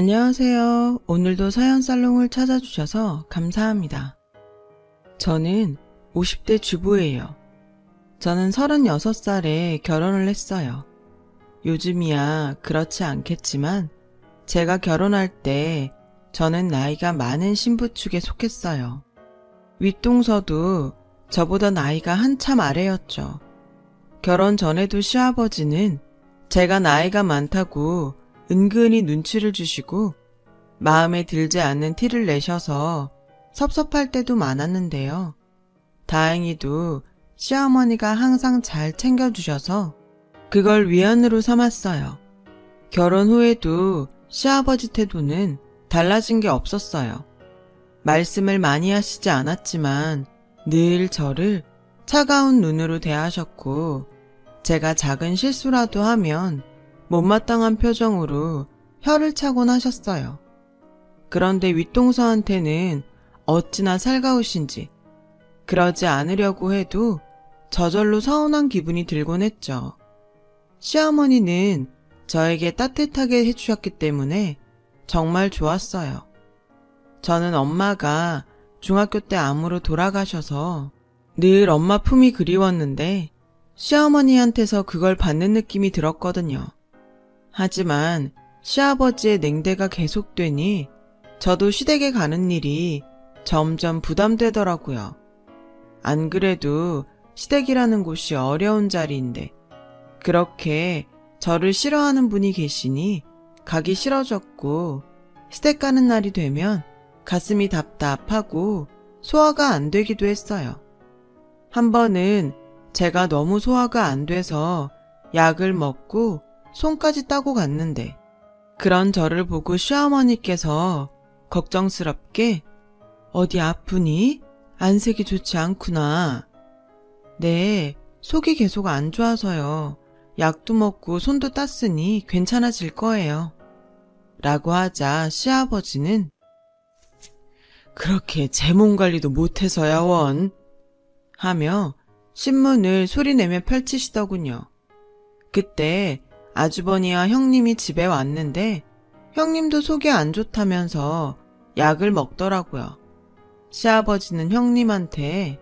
안녕하세요. 오늘도 사연살롱을 찾아주셔서 감사합니다. 저는 50대 주부예요. 저는 36살에 결혼을 했어요. 요즘이야 그렇지 않겠지만 제가 결혼할 때 저는 나이가 많은 신부축에 속했어요. 윗동서도 저보다 나이가 한참 아래였죠. 결혼 전에도 시아버지는 제가 나이가 많다고 은근히 눈치를 주시고 마음에 들지 않는 티를 내셔서 섭섭할 때도 많았는데요. 다행히도 시어머니가 항상 잘 챙겨주셔서 그걸 위안으로 삼았어요. 결혼 후에도 시아버지 태도는 달라진 게 없었어요. 말씀을 많이 하시지 않았지만 늘 저를 차가운 눈으로 대하셨고 제가 작은 실수라도 하면 못마땅한 표정으로 혀를 차곤 하셨어요. 그런데 윗동서한테는 어찌나 살가우신지 그러지 않으려고 해도 저절로 서운한 기분이 들곤 했죠. 시어머니는 저에게 따뜻하게 해주셨기 때문에 정말 좋았어요. 저는 엄마가 중학교 때 암으로 돌아가셔서 늘 엄마 품이 그리웠는데 시어머니한테서 그걸 받는 느낌이 들었거든요. 하지만 시아버지의 냉대가 계속되니 저도 시댁에 가는 일이 점점 부담되더라고요. 안 그래도 시댁이라는 곳이 어려운 자리인데 그렇게 저를 싫어하는 분이 계시니 가기 싫어졌고 시댁 가는 날이 되면 가슴이 답답하고 소화가 안 되기도 했어요. 한 번은 제가 너무 소화가 안 돼서 약을 먹고 손까지 따고 갔는데 그런 저를 보고 시어머니께서 걱정스럽게 어디 아프니? 안색이 좋지 않구나. 네, 속이 계속 안 좋아서요. 약도 먹고 손도 땄으니 괜찮아질 거예요. 라고 하자 시아버지는 그렇게 제 몸 관리도 못해서야 원 하며 신문을 소리내며 펼치시더군요. 그때 아주버니와 형님이 집에 왔는데 형님도 속이 안 좋다면서 약을 먹더라고요. 시아버지는 형님한테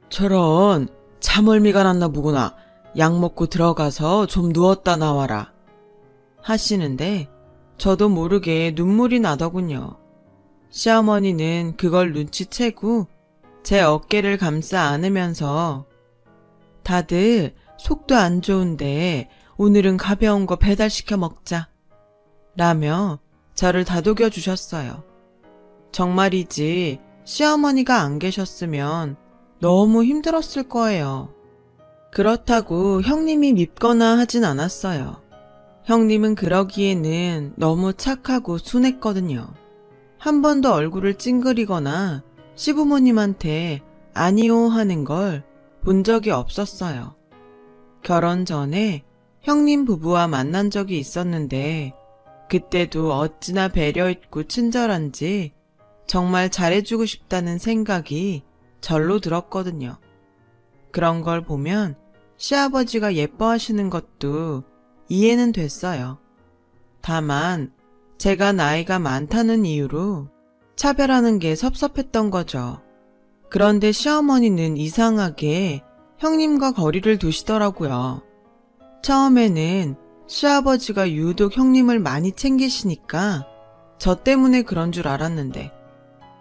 저런 참얼미가 났나 보구나. 약 먹고 들어가서 좀 누웠다 나와라. 하시는데 저도 모르게 눈물이 나더군요. 시어머니는 그걸 눈치채고 제 어깨를 감싸 안으면서 다들 속도 안 좋은데 오늘은 가벼운 거 배달시켜 먹자 라며 저를 다독여 주셨어요. 정말이지 시어머니가 안 계셨으면 너무 힘들었을 거예요. 그렇다고 형님이 밉거나 하진 않았어요. 형님은 그러기에는 너무 착하고 순했거든요. 한 번도 얼굴을 찡그리거나 시부모님한테 아니요 하는 걸 본 적이 없었어요. 결혼 전에 형님 부부와 만난 적이 있었는데 그때도 어찌나 배려있고 친절한지 정말 잘해주고 싶다는 생각이 절로 들었거든요. 그런 걸 보면 시아버지가 예뻐하시는 것도 이해는 됐어요. 다만 제가 나이가 많다는 이유로 차별하는 게 섭섭했던 거죠. 그런데 시어머니는 이상하게 형님과 거리를 두시더라고요. 처음에는 시아버지가 유독 형님을 많이 챙기시니까 저 때문에 그런 줄 알았는데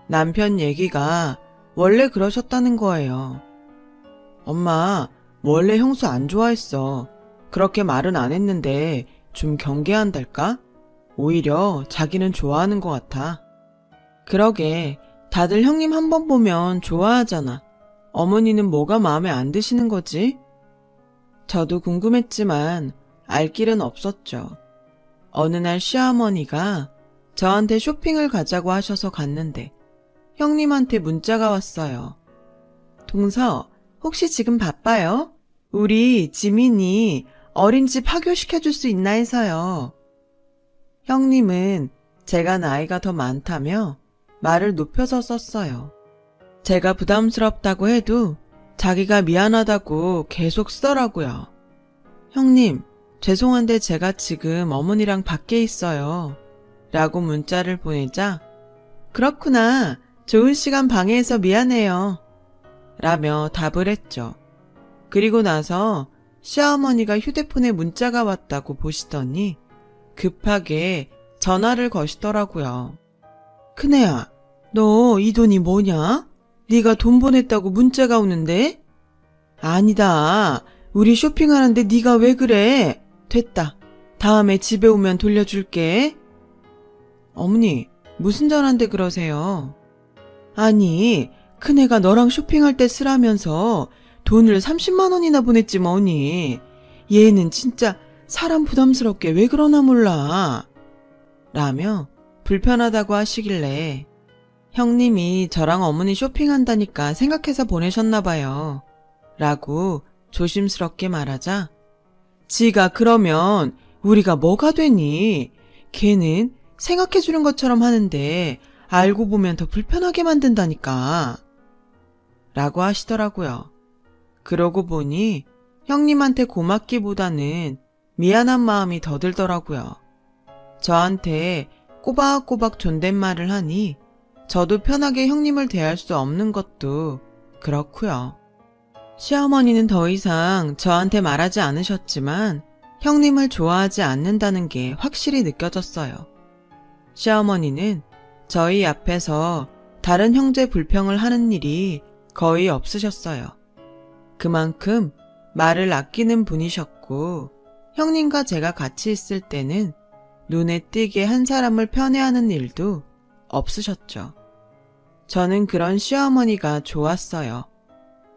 남편 얘기가 원래 그러셨다는 거예요. 엄마, 원래 형수 안 좋아했어. 그렇게 말은 안 했는데 좀 경계한달까? 오히려 자기는 좋아하는 것 같아. 그러게, 다들 형님 한 번 보면 좋아하잖아. 어머니는 뭐가 마음에 안 드시는 거지? 저도 궁금했지만 알 길은 없었죠. 어느 날 시어머니가 저한테 쇼핑을 가자고 하셔서 갔는데 형님한테 문자가 왔어요. 동서, 혹시 지금 바빠요? 우리 지민이 어린이집 하교시켜줄 수 있나 해서요. 형님은 제가 나이가 더 많다며 말을 높여서 썼어요. 제가 부담스럽다고 해도 자기가 미안하다고 계속 쓰더라고요. 형님, 죄송한데 제가 지금 어머니랑 밖에 있어요. 라고 문자를 보내자 그렇구나. 좋은 시간 방해해서 미안해요. 라며 답을 했죠. 그리고 나서 시어머니가 휴대폰에 문자가 왔다고 보시더니 급하게 전화를 거시더라고요. 큰애야, 너 이 돈이 뭐냐? 네가 돈 보냈다고 문자가 오는데? 아니다. 우리 쇼핑하는데 네가 왜 그래? 됐다. 다음에 집에 오면 돌려줄게. 어머니, 무슨 전화인데 그러세요? 아니, 큰애가 너랑 쇼핑할 때 쓰라면서 돈을 30만 원이나 보냈지 뭐니. 얘는 진짜 사람 부담스럽게 왜 그러나 몰라. 라며 불편하다고 하시길래 형님이 저랑 어머니 쇼핑한다니까 생각해서 보내셨나 봐요. 라고 조심스럽게 말하자 지가 그러면 우리가 뭐가 되니? 걔는 생각해주는 것처럼 하는데 알고 보면 더 불편하게 만든다니까. 라고 하시더라고요. 그러고 보니 형님한테 고맙기보다는 미안한 마음이 더 들더라고요. 저한테 꼬박꼬박 존댓말을 하니 저도 편하게 형님을 대할 수 없는 것도 그렇고요. 시어머니는 더 이상 저한테 말하지 않으셨지만 형님을 좋아하지 않는다는 게 확실히 느껴졌어요. 시어머니는 저희 앞에서 다른 형제 불평을 하는 일이 거의 없으셨어요. 그만큼 말을 아끼는 분이셨고 형님과 제가 같이 있을 때는 눈에 띄게 한 사람을 편애하는 일도 없으셨죠. 저는 그런 시어머니가 좋았어요.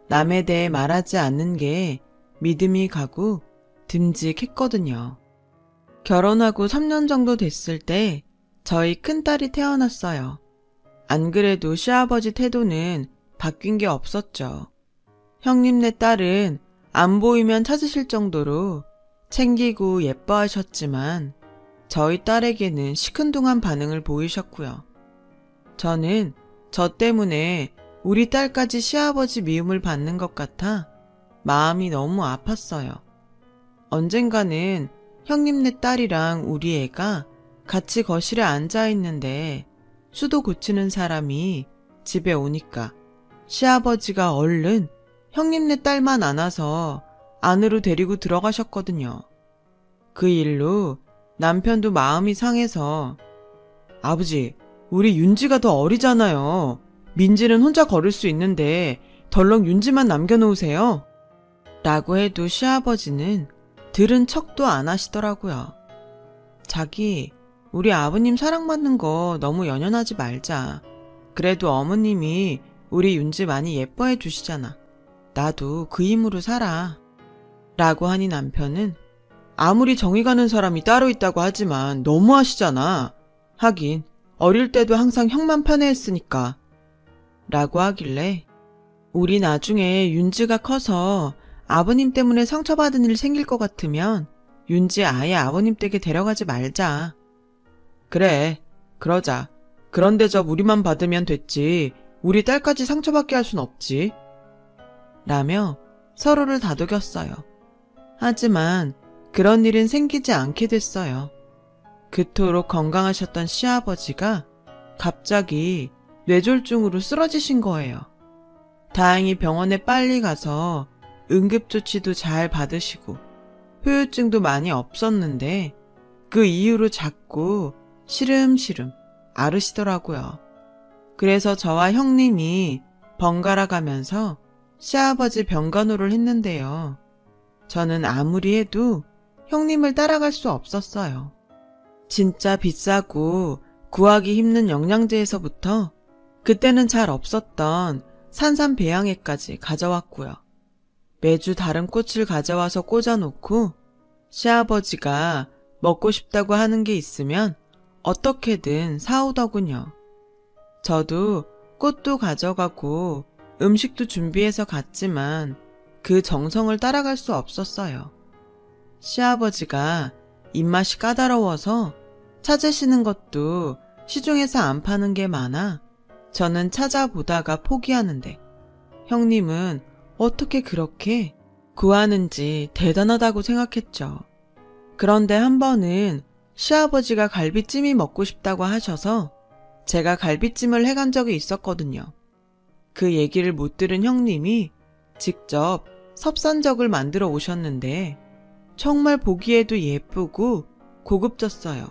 남에 대해 말하지 않는 게 믿음이 가고 듬직했거든요. 결혼하고 3년 정도 됐을 때 저희 큰딸이 태어났어요. 안 그래도 시아버지 태도는 바뀐 게 없었죠. 형님네 딸은 안 보이면 찾으실 정도로 챙기고 예뻐하셨지만 저희 딸에게는 시큰둥한 반응을 보이셨고요. 저는 저 때문에 우리 딸까지 시아버지 미움을 받는 것 같아 마음이 너무 아팠어요. 언젠가는 형님네 딸이랑 우리 애가 같이 거실에 앉아 있는데 수도 고치는 사람이 집에 오니까 시아버지가 얼른 형님네 딸만 안아서 안으로 데리고 들어가셨거든요. 그 일로 남편도 마음이 상해서 아버지, 우리 윤지가 더 어리잖아요. 민지는 혼자 걸을 수 있는데 덜렁 윤지만 남겨놓으세요. 라고 해도 시아버지는 들은 척도 안 하시더라고요. 자기, 우리 아버님 사랑받는 거 너무 연연하지 말자. 그래도 어머님이 우리 윤지 많이 예뻐해 주시잖아. 나도 그 힘으로 살아. 라고 하니 남편은 아무리 정이 가는 사람이 따로 있다고 하지만 너무하시잖아. 하긴 어릴 때도 항상 형만 편애했으니까. 라고 하길래 우리 나중에 윤지가 커서 아버님 때문에 상처받은 일 생길 것 같으면 윤지 아예 아버님 댁에 데려가지 말자. 그래, 그러자. 그런데 저 우리만 받으면 됐지. 우리 딸까지 상처받게 할 순 없지. 라며 서로를 다독였어요. 하지만 그런 일은 생기지 않게 됐어요. 그토록 건강하셨던 시아버지가 갑자기 뇌졸중으로 쓰러지신 거예요. 다행히 병원에 빨리 가서 응급조치도 잘 받으시고 후유증도 많이 없었는데 그 이후로 자꾸 시름시름 앓으시더라고요. 그래서 저와 형님이 번갈아 가면서 시아버지 병간호를 했는데요. 저는 아무리 해도 형님을 따라갈 수 없었어요. 진짜 비싸고 구하기 힘든 영양제에서부터 그때는 잘 없었던 산삼배양액까지 가져왔고요. 매주 다른 꽃을 가져와서 꽂아놓고 시아버지가 먹고 싶다고 하는 게 있으면 어떻게든 사오더군요. 저도 꽃도 가져가고 음식도 준비해서 갔지만 그 정성을 따라갈 수 없었어요. 시아버지가 입맛이 까다로워서 찾으시는 것도 시중에서 안 파는 게 많아 저는 찾아보다가 포기하는데 형님은 어떻게 그렇게 구하는지 대단하다고 생각했죠. 그런데 한 번은 시아버지가 갈비찜이 먹고 싶다고 하셔서 제가 갈비찜을 해간 적이 있었거든요. 그 얘기를 못 들은 형님이 직접 섭산적을 만들어 오셨는데 정말 보기에도 예쁘고 고급졌어요.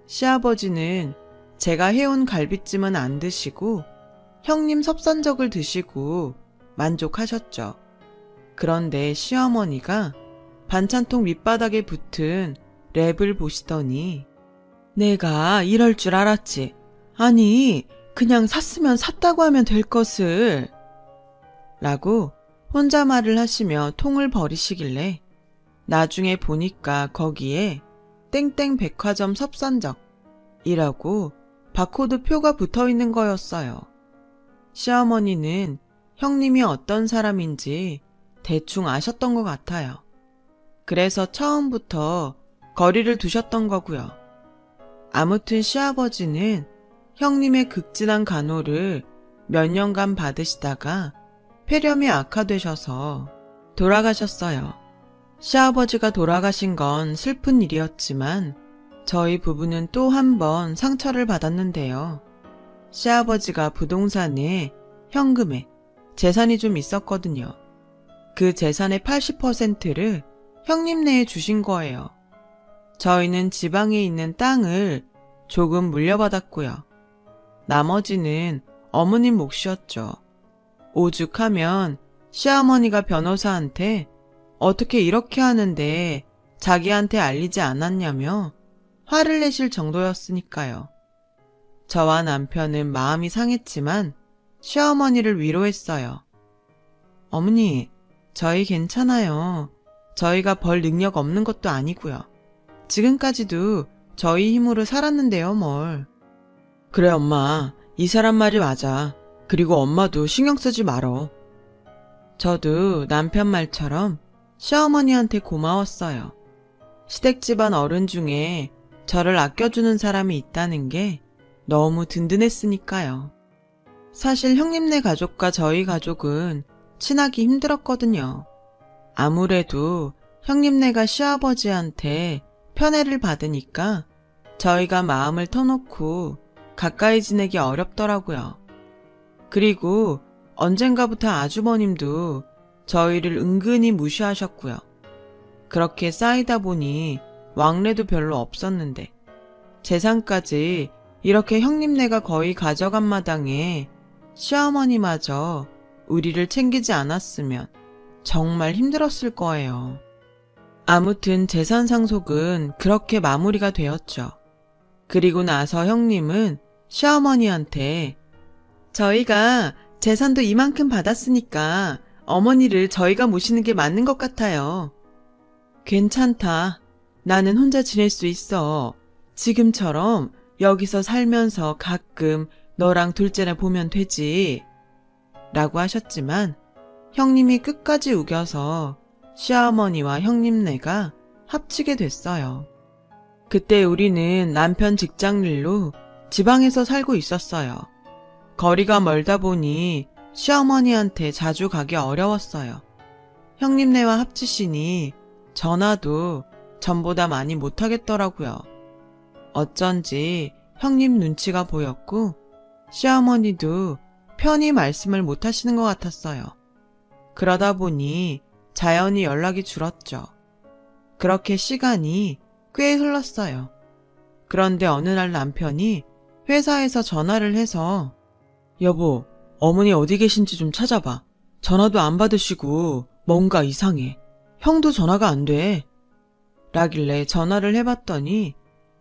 시아버지는 제가 해온 갈비찜은 안 드시고 형님 섭산적을 드시고 만족하셨죠. 그런데 시어머니가 반찬통 밑바닥에 붙은 랩을 보시더니 내가 이럴 줄 알았지. 아니, 그냥 샀으면 샀다고 하면 될 것을 라고 혼자 말을 하시며 통을 버리시길래 나중에 보니까 거기에 땡땡 백화점 섭산적이라고 바코드 표가 붙어 있는 거였어요. 시어머니는 형님이 어떤 사람인지 대충 아셨던 것 같아요. 그래서 처음부터 거리를 두셨던 거고요. 아무튼 시아버지는 형님의 극진한 간호를 몇 년간 받으시다가 폐렴이 악화되셔서 돌아가셨어요. 시아버지가 돌아가신 건 슬픈 일이었지만 저희 부부는 또 한 번 상처를 받았는데요. 시아버지가 부동산에 현금에 재산이 좀 있었거든요. 그 재산의 80%를 형님네에 주신 거예요. 저희는 지방에 있는 땅을 조금 물려받았고요. 나머지는 어머님 몫이었죠. 오죽하면 시어머니가 변호사한테 어떻게 이렇게 하는데 자기한테 알리지 않았냐며 화를 내실 정도였으니까요. 저와 남편은 마음이 상했지만 시어머니를 위로했어요. 어머니, 저희 괜찮아요. 저희가 벌 능력 없는 것도 아니고요. 지금까지도 저희 힘으로 살았는데요, 뭘. 그래, 엄마. 이 사람 말이 맞아. 그리고 엄마도 신경 쓰지 말어. 저도 남편 말처럼 시어머니한테 고마웠어요. 시댁 집안 어른 중에 저를 아껴주는 사람이 있다는 게 너무 든든했으니까요. 사실 형님네 가족과 저희 가족은 친하기 힘들었거든요. 아무래도 형님네가 시아버지한테 편애를 받으니까 저희가 마음을 터놓고 가까이 지내기 어렵더라고요. 그리고 언젠가부터 아주버님도 저희를 은근히 무시하셨고요. 그렇게 쌓이다 보니 왕래도 별로 없었는데 재산까지 이렇게 형님네가 거의 가져간 마당에 시어머니마저 우리를 챙기지 않았으면 정말 힘들었을 거예요. 아무튼 재산 상속은 그렇게 마무리가 되었죠. 그리고 나서 형님은 시어머니한테 저희가 재산도 이만큼 받았으니까 어머니를 저희가 모시는 게 맞는 것 같아요. 괜찮다. 나는 혼자 지낼 수 있어. 지금처럼 여기서 살면서 가끔 너랑 둘째나 보면 되지. 라고 하셨지만 형님이 끝까지 우겨서 시어머니와 형님네가 합치게 됐어요. 그때 우리는 남편 직장일로 지방에서 살고 있었어요. 거리가 멀다 보니 시어머니한테 자주 가기 어려웠어요. 형님네와 합치시니 전화도 전보다 많이 못하겠더라고요. 어쩐지 형님 눈치가 보였고 시어머니도 편히 말씀을 못하시는 것 같았어요. 그러다 보니 자연히 연락이 줄었죠. 그렇게 시간이 꽤 흘렀어요. 그런데 어느 날 남편이 회사에서 전화를 해서 여보, 어머니 어디 계신지 좀 찾아봐. 전화도 안 받으시고 뭔가 이상해. 형도 전화가 안 돼. 라길래 전화를 해봤더니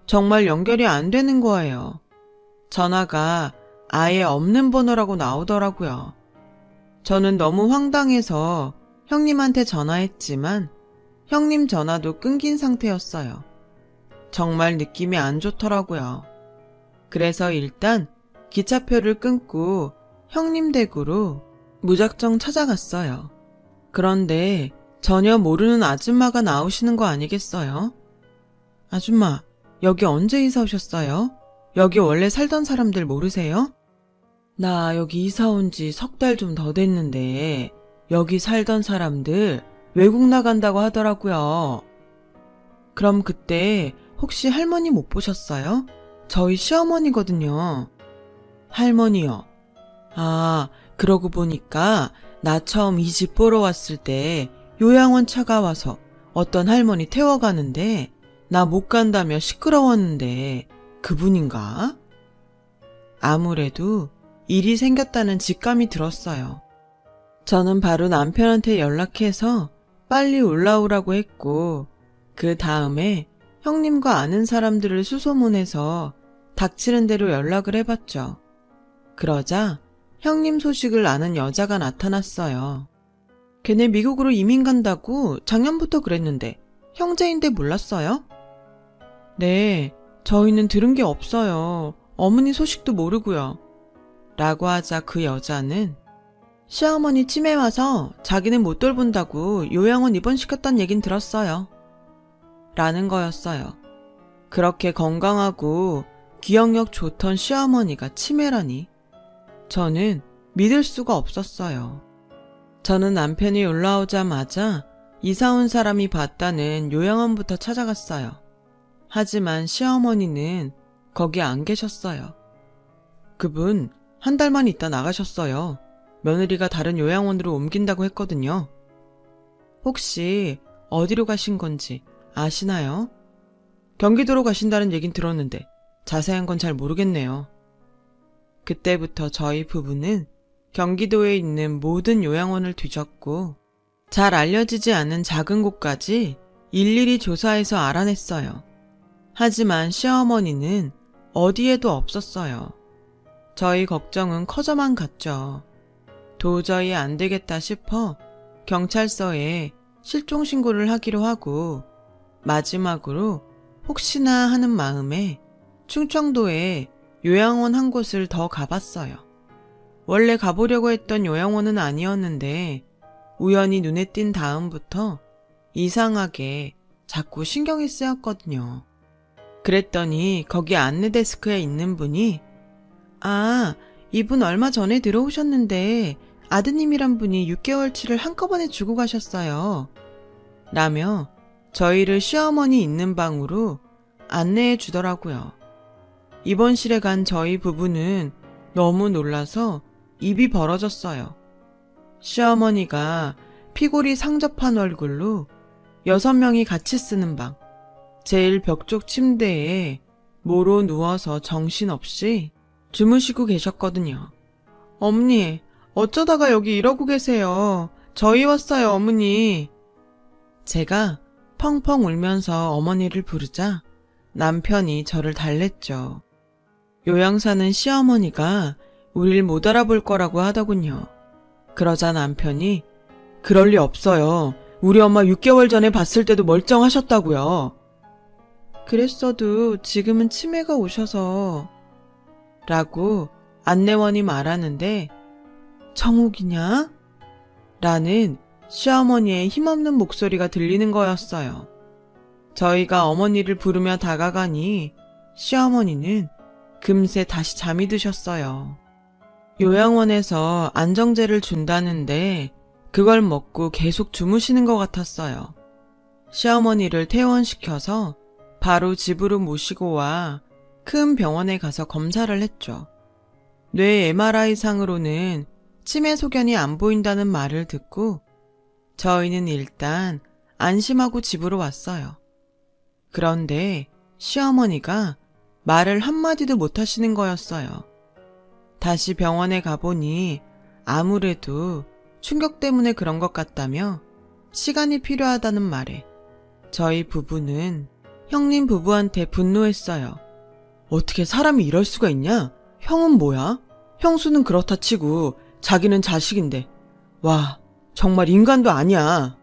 정말 연결이 안 되는 거예요. 전화가 아예 없는 번호라고 나오더라고요. 저는 너무 황당해서 형님한테 전화했지만 형님 전화도 끊긴 상태였어요. 정말 느낌이 안 좋더라고요. 그래서 일단 기차표를 끊고 형님 댁으로 무작정 찾아갔어요. 그런데 전혀 모르는 아줌마가 나오시는 거 아니겠어요? 아줌마, 여기 언제 이사 오셨어요? 여기 원래 살던 사람들 모르세요? 나 여기 이사 온 지 석 달 좀 더 됐는데 여기 살던 사람들 외국 나간다고 하더라고요. 그럼 그때 혹시 할머니 못 보셨어요? 저희 시어머니거든요. 할머니요. 아, 그러고 보니까 나 처음 이 집 보러 왔을 때 요양원 차가 와서 어떤 할머니 태워가는데 나 못 간다며 시끄러웠는데 그분인가? 아무래도 일이 생겼다는 직감이 들었어요. 저는 바로 남편한테 연락해서 빨리 올라오라고 했고 그 다음에 형님과 아는 사람들을 수소문해서 닥치는 대로 연락을 해봤죠. 그러자 형님 소식을 아는 여자가 나타났어요. 걔네 미국으로 이민 간다고 작년부터 그랬는데 형제인데 몰랐어요? 네, 저희는 들은 게 없어요. 어머니 소식도 모르고요. 라고 하자 그 여자는 시어머니 치매 와서 자기는 못 돌본다고 요양원 입원시켰단 얘긴 들었어요. 라는 거였어요. 그렇게 건강하고 기억력 좋던 시어머니가 치매라니. 저는 믿을 수가 없었어요. 저는 남편이 올라오자마자 이사 온 사람이 봤다는 요양원부터 찾아갔어요. 하지만 시어머니는 거기 안 계셨어요. 그분 한 달만 있다 나가셨어요. 며느리가 다른 요양원으로 옮긴다고 했거든요. 혹시 어디로 가신 건지 아시나요? 경기도로 가신다는 얘긴 들었는데 자세한 건 잘 모르겠네요. 그때부터 저희 부부는 경기도에 있는 모든 요양원을 뒤졌고 잘 알려지지 않은 작은 곳까지 일일이 조사해서 알아냈어요. 하지만 시어머니는 어디에도 없었어요. 저희 걱정은 커져만 갔죠. 도저히 안 되겠다 싶어 경찰서에 실종 신고를 하기로 하고 마지막으로 혹시나 하는 마음에 충청도에 요양원 한 곳을 더 가봤어요. 원래 가보려고 했던 요양원은 아니었는데 우연히 눈에 띈 다음부터 이상하게 자꾸 신경이 쓰였거든요. 그랬더니 거기 안내 데스크에 있는 분이 아, 이분 얼마 전에 들어오셨는데 아드님이란 분이 6개월치를 한꺼번에 주고 가셨어요. 라며 저희를 시어머니 있는 방으로 안내해 주더라고요. 입원실에 간 저희 부부는 너무 놀라서 입이 벌어졌어요. 시어머니가 피골이 상접한 얼굴로 6명이 같이 쓰는 방, 제일 벽쪽 침대에 모로 누워서 정신없이 주무시고 계셨거든요. 어머니, 어쩌다가 여기 이러고 계세요. 저희 왔어요, 어머니. 제가 펑펑 울면서 어머니를 부르자 남편이 저를 달랬죠. 요양 사는 시어머니가 우릴 못 알아볼 거라고 하더군요. 그러자 남편이 그럴 리 없어요. 우리 엄마 6개월 전에 봤을 때도 멀쩡하셨다고요. 그랬어도 지금은 치매가 오셔서 라고 안내원이 말하는데 청욱이냐? 라는 시어머니의 힘없는 목소리가 들리는 거였어요. 저희가 어머니를 부르며 다가가니 시어머니는 금세 다시 잠이 드셨어요. 요양원에서 안정제를 준다는데 그걸 먹고 계속 주무시는 것 같았어요. 시어머니를 퇴원시켜서 바로 집으로 모시고 와 큰 병원에 가서 검사를 했죠. 뇌 MRI상으로는 치매 소견이 안 보인다는 말을 듣고 저희는 일단 안심하고 집으로 왔어요. 그런데 시어머니가 말을 한마디도 못 하시는 거였어요. 다시 병원에 가보니 아무래도 충격 때문에 그런 것 같다며 시간이 필요하다는 말에 저희 부부는 형님 부부한테 분노했어요. 어떻게 사람이 이럴 수가 있냐? 형은 뭐야? 형수는 그렇다 치고 자기는 자식인데. 와, 정말 인간도 아니야.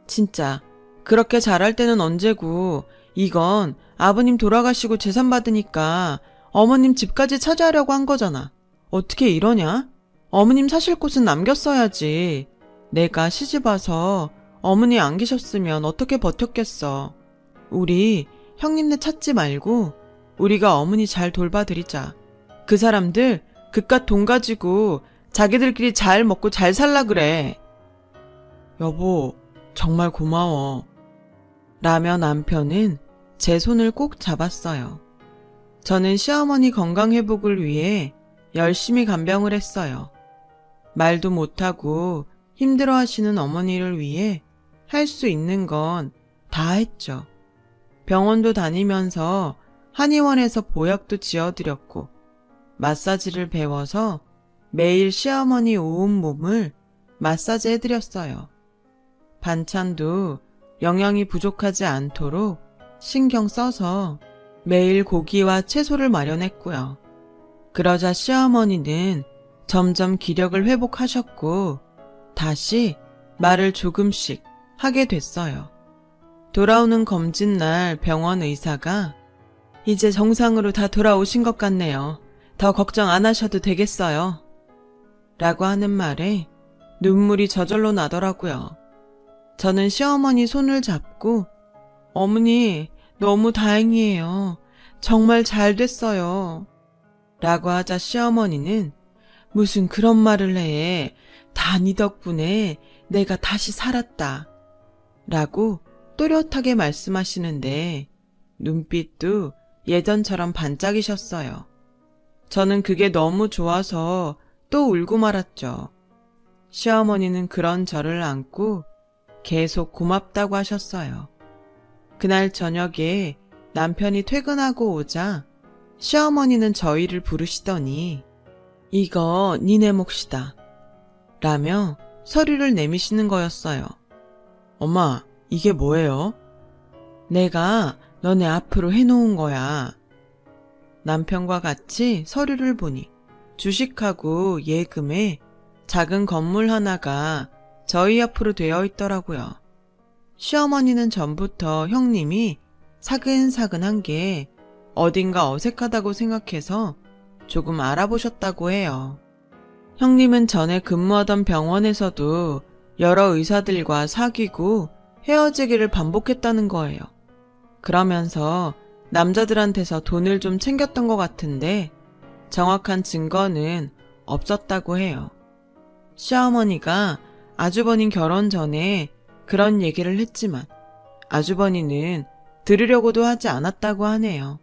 진짜 그렇게 잘할 때는 언제고 이건 아버님 돌아가시고 재산 받으니까 어머님 집까지 차지하려고 한 거잖아. 어떻게 이러냐? 어머님 사실 곳은 남겼어야지. 내가 시집 와서 어머니 안 계셨으면 어떻게 버텼겠어. 우리 형님네 찾지 말고 우리가 어머니 잘 돌봐드리자. 그 사람들 그깟 돈 가지고 자기들끼리 잘 먹고 잘 살라 그래. 여보, 정말 고마워. 라며 남편은 제 손을 꼭 잡았어요. 저는 시어머니 건강회복을 위해 열심히 간병을 했어요. 말도 못하고 힘들어하시는 어머니를 위해 할 수 있는 건 다 했죠. 병원도 다니면서 한의원에서 보약도 지어드렸고 마사지를 배워서 매일 시어머니 온몸을 마사지 해드렸어요. 반찬도 영양이 부족하지 않도록 신경 써서 매일 고기와 채소를 마련했고요. 그러자 시어머니는 점점 기력을 회복하셨고 다시 말을 조금씩 하게 됐어요. 돌아오는 검진날 병원 의사가 이제 정상으로 다 돌아오신 것 같네요. 더 걱정 안 하셔도 되겠어요. 라고 하는 말에 눈물이 저절로 나더라고요. 저는 시어머니 손을 잡고 어머니 너무 다행이에요. 정말 잘 됐어요. 라고 하자 시어머니는 무슨 그런 말을 해. 다 네 덕분에 내가 다시 살았다. 라고 또렷하게 말씀하시는데 눈빛도 예전처럼 반짝이셨어요. 저는 그게 너무 좋아서 또 울고 말았죠. 시어머니는 그런 저를 안고 계속 고맙다고 하셨어요. 그날 저녁에 남편이 퇴근하고 오자 시어머니는 저희를 부르시더니 이거 니네 몫이다 라며 서류를 내미시는 거였어요. 엄마, 이게 뭐예요? 내가 너네 앞으로 해놓은 거야. 남편과 같이 서류를 보니 주식하고 예금에 작은 건물 하나가 저희 앞으로 되어 있더라고요. 시어머니는 전부터 형님이 사근사근한 게 어딘가 어색하다고 생각해서 조금 알아보셨다고 해요. 형님은 전에 근무하던 병원에서도 여러 의사들과 사귀고 헤어지기를 반복했다는 거예요. 그러면서 남자들한테서 돈을 좀 챙겼던 것 같은데 정확한 증거는 없었다고 해요. 시어머니가 아주버님 결혼 전에 그런 얘기를 했지만 아주버니는 들으려고도 하지 않았다고 하네요.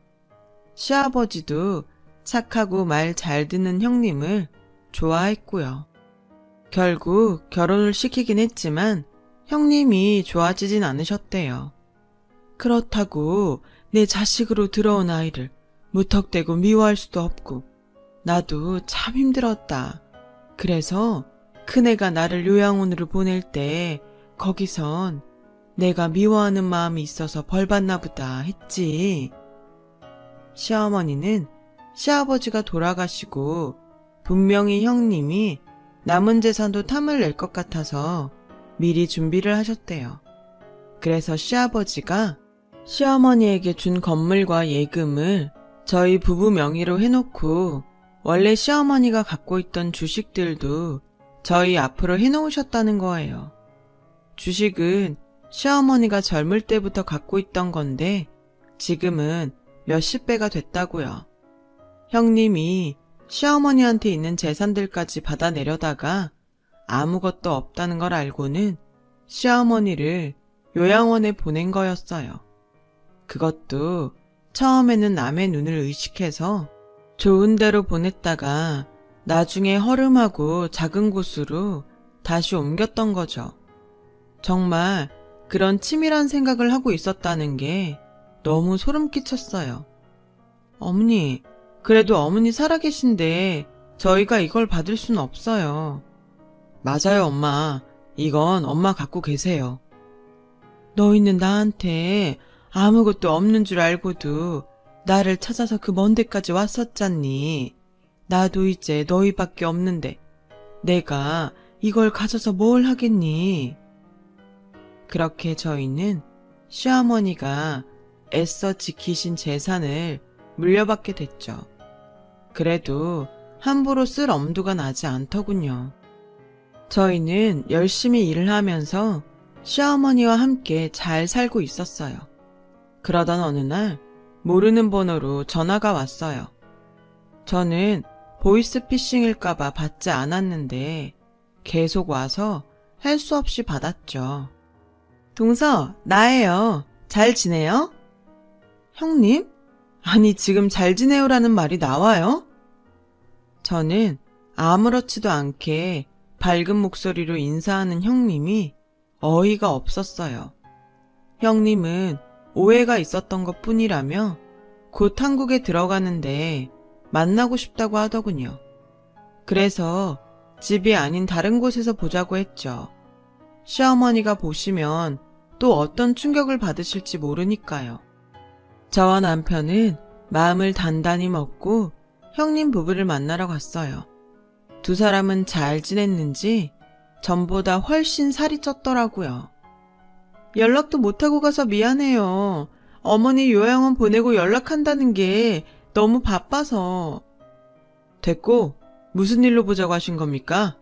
시아버지도 착하고 말 잘 듣는 형님을 좋아했고요. 결국 결혼을 시키긴 했지만 형님이 좋아지진 않으셨대요. 그렇다고 내 자식으로 들어온 아이를 무턱대고 미워할 수도 없고 나도 참 힘들었다. 그래서 큰애가 나를 요양원으로 보낼 때 거기선 내가 미워하는 마음이 있어서 벌받나 보다 했지. 시어머니는 시아버지가 돌아가시고 분명히 형님이 남은 재산도 탐을 낼 것 같아서 미리 준비를 하셨대요. 그래서 시아버지가 시어머니에게 준 건물과 예금을 저희 부부 명의로 해놓고 원래 시어머니가 갖고 있던 주식들도 저희 앞으로 해놓으셨다는 거예요. 주식은 시어머니가 젊을 때부터 갖고 있던 건데 지금은 몇십 배가 됐다고요. 형님이 시어머니한테 있는 재산들까지 받아내려다가 아무것도 없다는 걸 알고는 시어머니를 요양원에 보낸 거였어요. 그것도 처음에는 남의 눈을 의식해서 좋은 데로 보냈다가 나중에 허름하고 작은 곳으로 다시 옮겼던 거죠. 정말 그런 치밀한 생각을 하고 있었다는 게 너무 소름 끼쳤어요. 어머니, 그래도 어머니 살아계신데 저희가 이걸 받을 순 없어요. 맞아요, 엄마. 이건 엄마 갖고 계세요. 너희는 나한테 아무것도 없는 줄 알고도 나를 찾아서 그 먼 데까지 왔었잖니. 나도 이제 너희밖에 없는데 내가 이걸 가져서 뭘 하겠니? 그렇게 저희는 시어머니가 애써 지키신 재산을 물려받게 됐죠. 그래도 함부로 쓸 엄두가 나지 않더군요. 저희는 열심히 일을 하면서 시어머니와 함께 잘 살고 있었어요. 그러던 어느 날 모르는 번호로 전화가 왔어요. 저는 보이스피싱일까봐 받지 않았는데 계속 와서 할 수 없이 받았죠. 동서, 나예요. 잘 지내요? 형님? 아니, 지금 잘 지내요라는 말이 나와요? 저는 아무렇지도 않게 밝은 목소리로 인사하는 형님이 어이가 없었어요. 형님은 오해가 있었던 것 뿐이라며 곧 한국에 들어가는데 만나고 싶다고 하더군요. 그래서 집이 아닌 다른 곳에서 보자고 했죠. 시어머니가 보시면 또 어떤 충격을 받으실지 모르니까요. 저와 남편은 마음을 단단히 먹고 형님 부부를 만나러 갔어요. 두 사람은 잘 지냈는지 전보다 훨씬 살이 쪘더라고요. 연락도 못하고 가서 미안해요. 어머니 요양원 보내고 연락한다는 게 너무 바빠서. 됐고, 무슨 일로 보자고 하신 겁니까?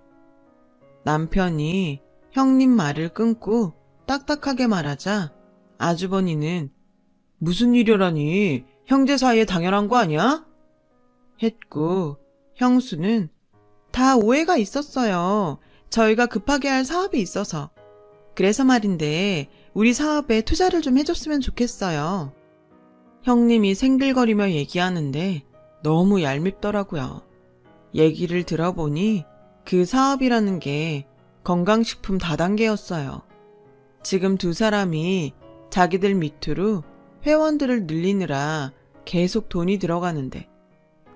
남편이 형님 말을 끊고 딱딱하게 말하자 아주버니는 무슨 일이라니, 형제 사이에 당연한 거 아니야? 했고, 형수는 다 오해가 있었어요. 저희가 급하게 할 사업이 있어서. 그래서 말인데 우리 사업에 투자를 좀 해줬으면 좋겠어요. 형님이 생글거리며 얘기하는데 너무 얄밉더라고요. 얘기를 들어보니 그 사업이라는 게 건강식품 다단계였어요. 지금 두 사람이 자기들 밑으로 회원들을 늘리느라 계속 돈이 들어가는데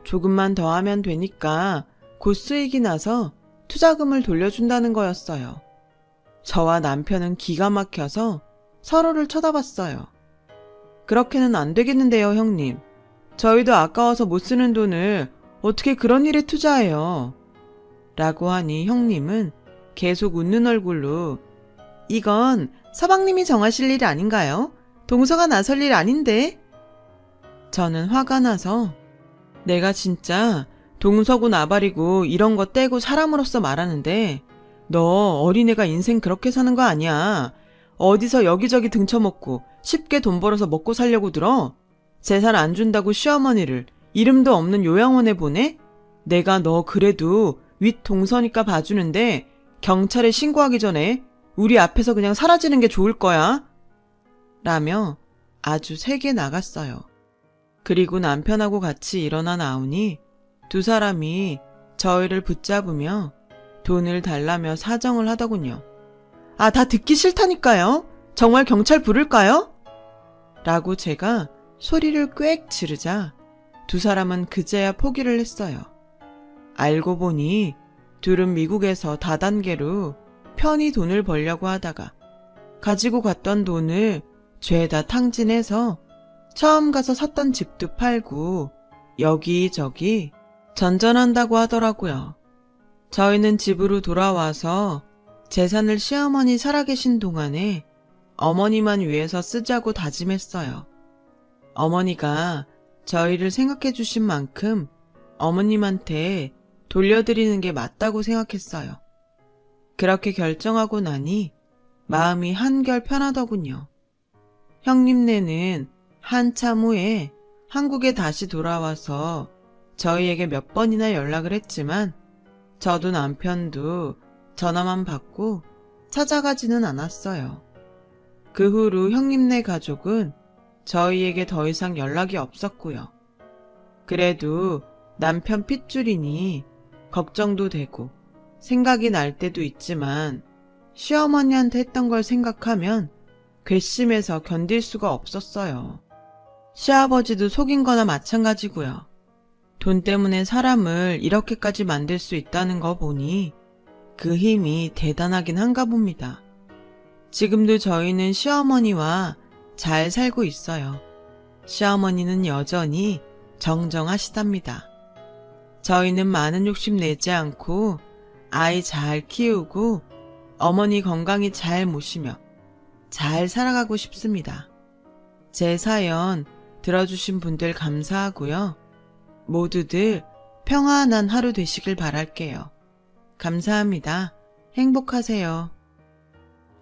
조금만 더 하면 되니까 곧 수익이 나서 투자금을 돌려준다는 거였어요. 저와 남편은 기가 막혀서 서로를 쳐다봤어요. 그렇게는 안 되겠는데요, 형님. 저희도 아까워서 못 쓰는 돈을 어떻게 그런 일에 투자해요? 라고 하니 형님은 계속 웃는 얼굴로 이건 서방님이 정하실 일 아닌가요? 동서가 나설 일 아닌데? 저는 화가 나서 내가 진짜 동서고 나발이고 이런 거 떼고 사람으로서 말하는데 너 어린애가 인생 그렇게 사는 거 아니야. 어디서 여기저기 등쳐먹고 쉽게 돈 벌어서 먹고 살려고 들어? 재산 안 준다고 시어머니를 이름도 없는 요양원에 보내? 내가 너 그래도 윗 동서니까 봐주는데 경찰에 신고하기 전에 우리 앞에서 그냥 사라지는 게 좋을 거야. 라며 아주 세게 나갔어요. 그리고 남편하고 같이 일어나 나오니 두 사람이 저희를 붙잡으며 돈을 달라며 사정을 하더군요. 아, 다 듣기 싫다니까요. 정말 경찰 부를까요? 라고 제가 소리를 꽥 지르자 두 사람은 그제야 포기를 했어요. 알고 보니 둘은 미국에서 다단계로 편히 돈을 벌려고 하다가 가지고 갔던 돈을 죄다 탕진해서 처음 가서 샀던 집도 팔고 여기저기 전전한다고 하더라고요. 저희는 집으로 돌아와서 재산을 시어머니 살아계신 동안에 어머니만 위해서 쓰자고 다짐했어요. 어머니가 저희를 생각해 주신 만큼 어머님한테 돌려드리는 게 맞다고 생각했어요. 그렇게 결정하고 나니 마음이 한결 편하더군요. 형님네는 한참 후에 한국에 다시 돌아와서 저희에게 몇 번이나 연락을 했지만 저도 남편도 전화만 받고 찾아가지는 않았어요. 그 후로 형님네 가족은 저희에게 더 이상 연락이 없었고요. 그래도 남편 핏줄이니 걱정도 되고 생각이 날 때도 있지만 시어머니한테 했던 걸 생각하면 괘씸해서 견딜 수가 없었어요. 시아버지도 속인 거나 마찬가지고요. 돈 때문에 사람을 이렇게까지 만들 수 있다는 거 보니 그 힘이 대단하긴 한가 봅니다. 지금도 저희는 시어머니와 잘 살고 있어요. 시어머니는 여전히 정정하시답니다. 저희는 많은 욕심 내지 않고 아이 잘 키우고 어머니 건강히 잘 모시며 잘 살아가고 싶습니다. 제 사연 들어주신 분들 감사하고요. 모두들 평안한 하루 되시길 바랄게요. 감사합니다. 행복하세요.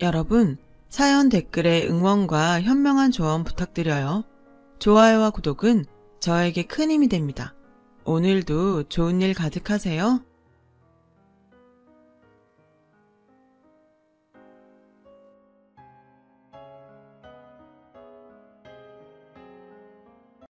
여러분, 사연 댓글에 응원과 현명한 조언 부탁드려요. 좋아요와 구독은 저에게 큰 힘이 됩니다. 오늘도 좋은 일 가득하세요.